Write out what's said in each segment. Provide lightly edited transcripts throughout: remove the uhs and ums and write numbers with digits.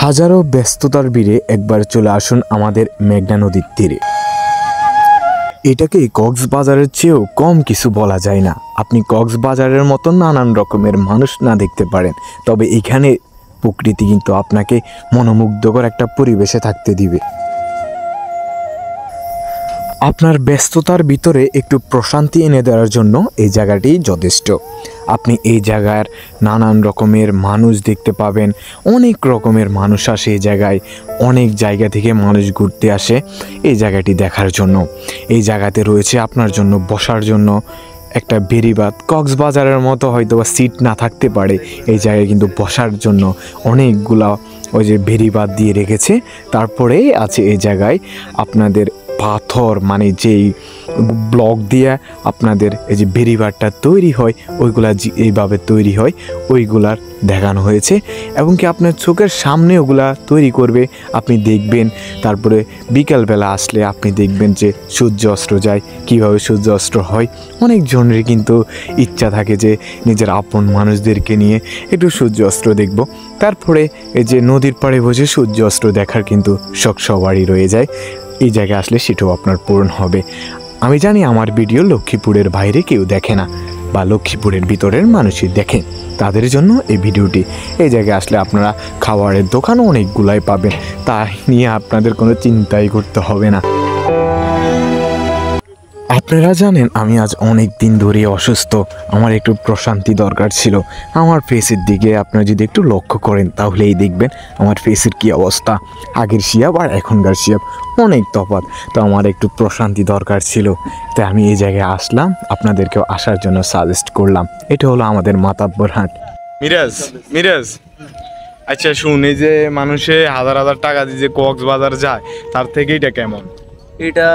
হাজারো ব্যস্ততার ভিড়ে একবার চলে আসুন আমাদের মেঘনা নদীর তীরে। এটাকে কক্সবাজারের চেয়েও কম কিছু বলা যায় না। আপনি কক্সবাজারের মতো নানান রকমের মানুষ না দেখতে পারেন, তবে এখানে প্রকৃতি কিন্তু আপনাকে মনোমুগ্ধকর একটা পরিবেশে থাকতে দিবে। আপনার ব্যস্ততার ভিতরে একটু প্রশান্তি এনে দেওয়ার জন্য এই জায়গাটি যথেষ্ট। আপনি এই জায়গার নানান রকমের মানুষ দেখতে পাবেন। অনেক রকমের মানুষ আসে এই জায়গায়, অনেক জায়গা থেকে মানুষ ঘুরতে আসে এই জায়গাটি দেখার জন্য। এই জায়গাতে রয়েছে আপনার জন্য বসার জন্য একটা বেড়িবাঁধ। কক্সবাজারের মতো হয়তো বা সিট না থাকতে পারে, এই জায়গায় কিন্তু বসার জন্য অনেকগুলা ওই যে বেড়িবাঁধ দিয়ে রেখেছে। তারপরে আছে এই জায়গায় আপনাদের পাথর, মানে যেই ব্লক দিয়ে আপনাদের এই যে বেড়িবাঁধটা তৈরি হয়, ওইগুলা এইভাবে তৈরি হয়, ওইগুলার দেখানো হয়েছে। এবং কি আপনার চোখের সামনে ওগুলা তৈরি করবে, আপনি দেখবেন। তারপরে বিকালবেলা আসলে আপনি দেখবেন যে সূর্য অস্ত যায়, কীভাবে সূর্য অস্ত হয়। অনেকজনের কিন্তু ইচ্ছা থাকে যে নিজের আপন মানুষদেরকে নিয়ে একটু সূর্য অস্ত দেখব। তারপরে এই যে নদীর পাড়ে বসে সূর্য অস্ত দেখার কিন্তু শখ সবারই রয়ে যায়। এই জায়গায় আসলে সেটাও আপনার পূরণ হবে। আমি জানি আমার ভিডিও লক্ষ্মীপুরের বাইরে কেউ দেখে না, বা লক্ষ্মীপুরের ভিতরের মানুষই দেখেন, তাদের জন্য এই ভিডিওটি। এই জায়গায় আসলে আপনারা খাবারের দোকানও অনেকগুলাই পাবেন, তাই নিয়ে আপনাদের কোনো চিন্তাই করতে হবে না। আপনারা জানেন আমি আজ অনেক দিন ধরে অসুস্থ, আমার একটু প্রশান্তি দরকার ছিল। আমার ফেসের দিকে আপনারা যদি একটু লক্ষ্য করেন তাহলেই দেখবেন আমার ফেসের কী অবস্থা। আগের শিয়াব আর এখনকার শিয়াব অনেক তফাৎ। তো আমার একটু প্রশান্তি দরকার ছিল, তাই আমি এই জায়গায় আসলাম, আপনাদেরকেও আসার জন্য সাজেস্ট করলাম। এটা হলো আমাদের মাতাব্বর হাট। মিরাজ, আচ্ছা শুন, এই যে মানুষে হাজার হাজার টাকা দিয়ে যে কক্সবাজার যায়, তার থেকে এটা কেমন? এটা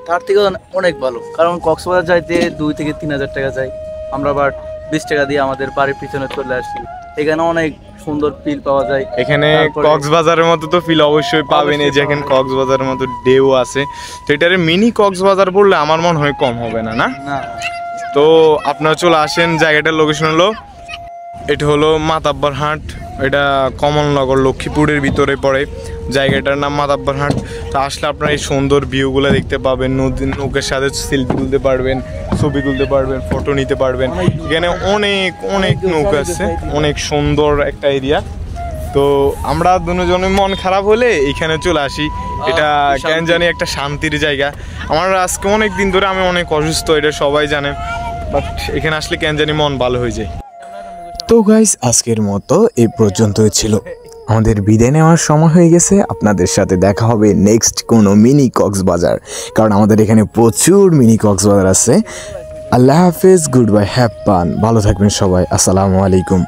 তার থেকে অনেক ভালো, কারণ কক্সবাজার যাইতে 2 থেকে 3 হাজার টাকা যায়। আমরা আবার 20 টাকা দিয়ে আমাদের বাড়ির পিছনে চলে আসি। এখানে অনেক সুন্দর ফিল পাওয়া যায়। এখানে কক্সবাজারের মতো তো ফিল অবশ্যই পাবেন। এই যে এখানে কক্সবাজারের মতো ঢেউ আছে, তো এটারে মিনি কক্সবাজার বললে আমার মনে হয় কম হবে না। না, তো আপনারা চলে আসেন। জায়গাটার লোকেশন হলো, এটা হলো মাতাব্বর হাট। এটা কমলনগর লক্ষ্মীপুরের ভিতরে পড়ে। জায়গাটার নাম মাতাব্বর হাট। তো আসলে আপনারা এই সুন্দর ভিউগুলো দেখতে পাবেন, নৌকের সাথে সেলফি তুলতে পারবেন, ছবি তুলতে পারবেন, ফটো নিতে পারবেন। এখানে অনেক অনেক নৌকা আছে, অনেক সুন্দর একটা এরিয়া। তো আমরা দুজনে মন খারাপ হলে এখানে চলে আসি। এটা কেন জানি একটা শান্তির জায়গা। আমার আজকে অনেক দিন ধরে আমি অনেক অসুস্থ, এটা সবাই জানে, বাট এখানে আসলে কেন জানি মন ভালো হয়ে যায়। তো গাইস, আজকের মতো এই পর্যন্তই ছিল। আমাদের বিদায় নেওয়ার সময় হয়ে গেছে। আপনাদের সাথে দেখা হবে নেক্সট কোনো মিনি কক্সবাজার, কারণ আমাদের এখানে প্রচুর মিনি কক্সবাজার আছে। আল্লাহ হাফেজ, গুড বাই, হ্যাভ ফান, ভালো থাকবেন সবাই। আসসালামু আলাইকুম।